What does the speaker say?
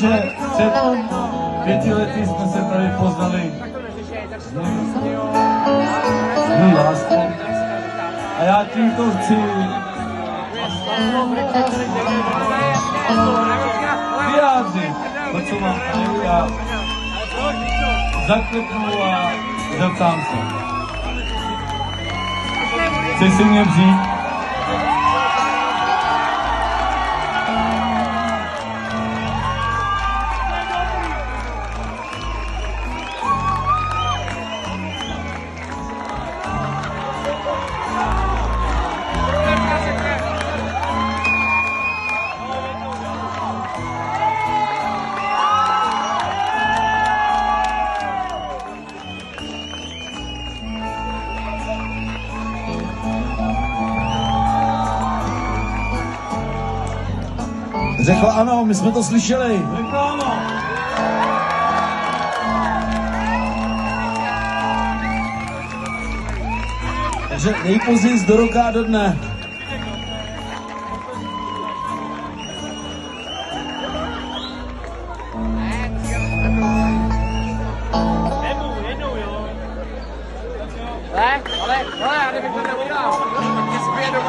že před 5 lety jsme se tady poznali s mým láskou. A já tímto chci vyjádřit to, co mám tady, a zaklepnu a zeptám se. Chceš si mě vzít? Řekla ano, my jsme to slyšeli. Řekla ano. Takže nejpozději do roka a do dne. Ale, já kdybych to neudělal, tak mě zpět do